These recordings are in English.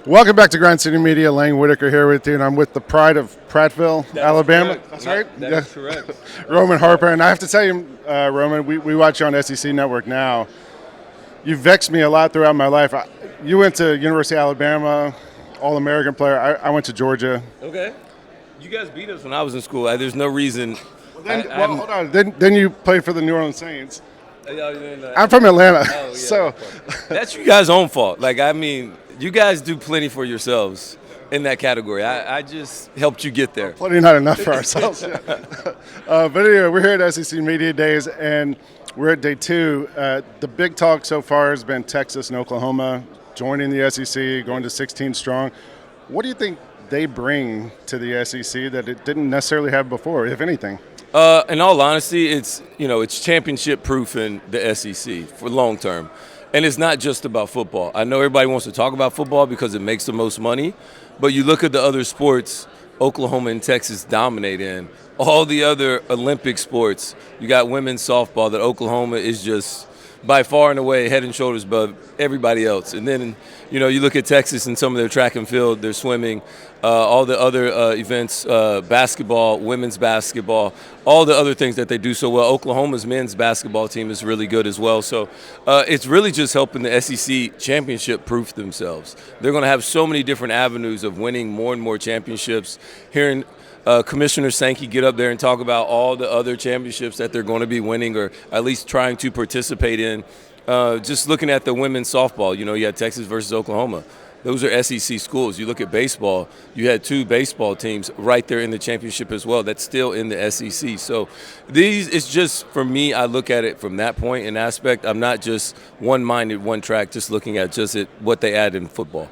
Welcome back to Grind City Media. Lane Whitaker here with you, and I'm with the pride of Prattville, Alabama. Correct. That's right? That is correct. Roman Harper. And I have to tell you, Roman, we watch you on SEC Network now. You've vexed me a lot throughout my life. You went to University of Alabama, All-American player. I went to Georgia. Okay. You guys beat us when I was in school. There's no reason. Hold on. Then you played for the New Orleans Saints. I'm I'm from Atlanta. Oh, yeah, So that's you guys' own fault. You guys do plenty for yourselves in that category. I just helped you get there. plenty not enough for ourselves. But anyway, we're here at SEC Media Days, and we're at day 2. The big talk so far has been Texas and Oklahoma joining the SEC, going to 16 strong. What do you think they bring to the SEC that it didn't necessarily have before, if anything? In all honesty, it's championship proof in the SEC for long term. And it's not just about football. I know everybody wants to talk about football because it makes the most money, but you look at the other sports Oklahoma and Texas dominate in. All the other Olympic sports, you got women's softball that Oklahoma is just by far and away head and shoulders above everybody else. And then, you look at Texas and some of their track and field, their swimming, all the other events, basketball, women's basketball, all the other things that they do so well. Oklahoma's men's basketball team is really good as well. So it's really just helping the SEC championship proof themselves. They're going to have so many different avenues of winning more and more championships. Hearing Commissioner Sankey get up there and talk about all the other championships that they're going to be winning or at least trying to participate in. Just looking at the women's softball, you had Texas versus Oklahoma. Those are SEC schools. You look at baseball, you had 2 baseball teams right there in the championship as well. That's still in the SEC. So it's just, for me, I look at it from that point and aspect. I'm not just one-minded, one track, just looking at what they add in football.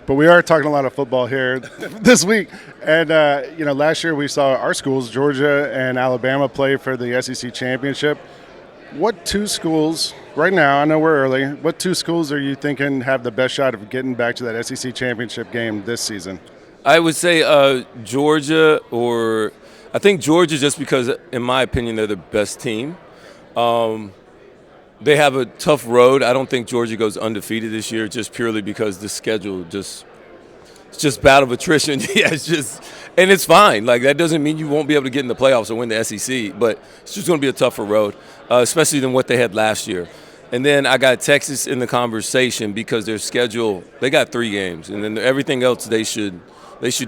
But we are talking a lot of football here this week. And, last year we saw our schools, Georgia and Alabama, play for the SEC championship. What 2 schools, right now, I know we're early, what 2 schools are you thinking have the best shot of getting back to that SEC championship game this season? I would say Georgia, or I think Georgia just because, in my opinion, they're the best team. They have a tough road. I don't think Georgia goes undefeated this year just purely because the schedule it's just battle of attrition. Yeah, and it's fine. That doesn't mean you won't be able to get in the playoffs or win the SEC, but it's just going to be a tougher road, especially than what they had last year. And then I got Texas in the conversation because their schedule, they got 3 games, and then everything else they should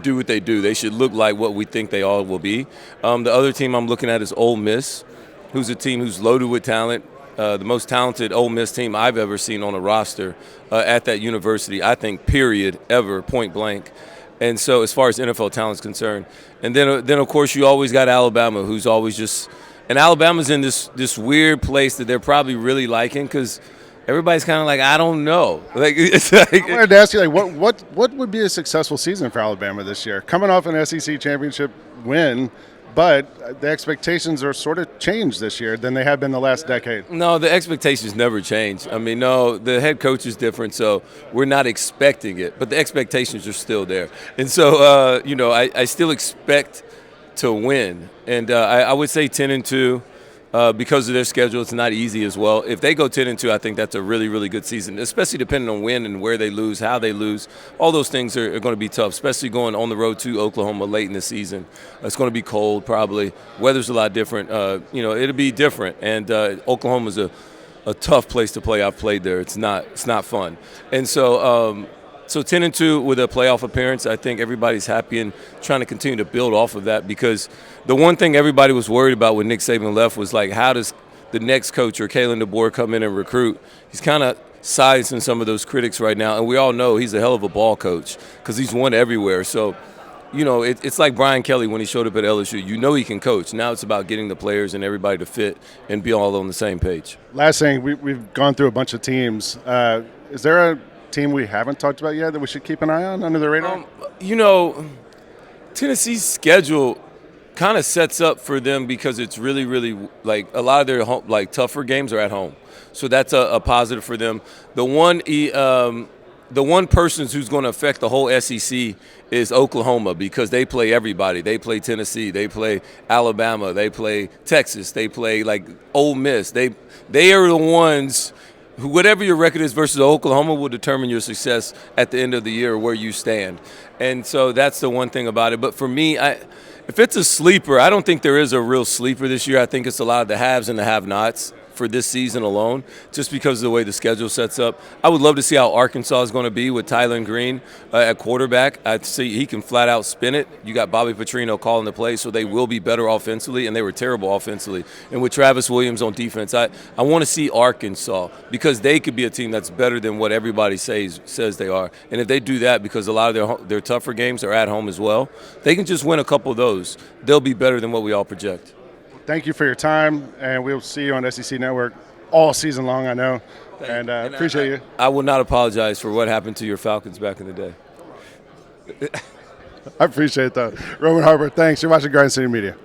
do what they do. They should look like what we think they all will be. The other team I'm looking at is Ole Miss, who's a team who's loaded with talent. The most talented Ole Miss team I've ever seen on a roster at that university, I think, period, ever, point blank. And so as far as NFL talent is concerned. And then of course, you always got Alabama, who's always just – and Alabama's in this weird place that they're probably really liking because everybody's kind of like, I don't know. I wanted to ask you, what would be a successful season for Alabama this year? Coming off an SEC championship win – but the expectations are sort of changed this year than they have been the last decade. No, the expectations never change. I mean, no, the head coach is different, so we're not expecting it. But the expectations are still there. And so, I still expect to win. And I would say 10-2. Because of their schedule, it's not easy as well. If they go 10-2, I think that's a really, really good season, especially depending on when and where they lose, how they lose. All those things are going to be tough, especially going on the road to Oklahoma late in the season. It's going to be cold probably. Weather's a lot different. It'll be different. And Oklahoma's a tough place to play. I've played there. It's not fun. And so 10-2 with a playoff appearance, I think everybody's happy and trying to continue to build off of that because the one thing everybody was worried about when Nick Saban left was how does the next coach or Kalen DeBoer come in and recruit? He's kind of silencing some of those critics right now, and we all know he's a hell of a ball coach because he's won everywhere. So, it's like Brian Kelly when he showed up at LSU. He can coach. Now it's about getting the players and everybody to fit and be all on the same page. Last thing, we've gone through a bunch of teams. Is there a team we haven't talked about yet that we should keep an eye on under the radar? Tennessee's schedule kind of sets up for them because it's really, really a lot of their tougher games are at home, so that's a positive for them. The one person who's going to affect the whole SEC is Oklahoma because they play everybody. They play Tennessee, they play Alabama, they play Texas, they play Ole Miss. They are the ones whatever your record is versus Oklahoma will determine your success at the end of the year, where you stand. And so that's the one thing about it. But for me, if it's a sleeper, I don't think there is a real sleeper this year. I think it's a lot of the haves and the have-nots for this season alone, just because of the way the schedule sets up. I would love to see how Arkansas is going to be with Tyler Green at quarterback. I see he can flat out spin it. You got Bobby Petrino calling the play, so they will be better offensively, and they were terrible offensively. And with Travis Williams on defense, I want to see Arkansas, because they could be a team that's better than what everybody says they are. And if they do that, because a lot of their tougher games are at home as well, they can just win a couple of those. They'll be better than what we all project. Thank you for your time, and we'll see you on SEC Network all season long, I know. And appreciate you. I will not apologize for what happened to your Falcons back in the day. I appreciate that. Roman Harper, thanks. You're watching Garden City Media.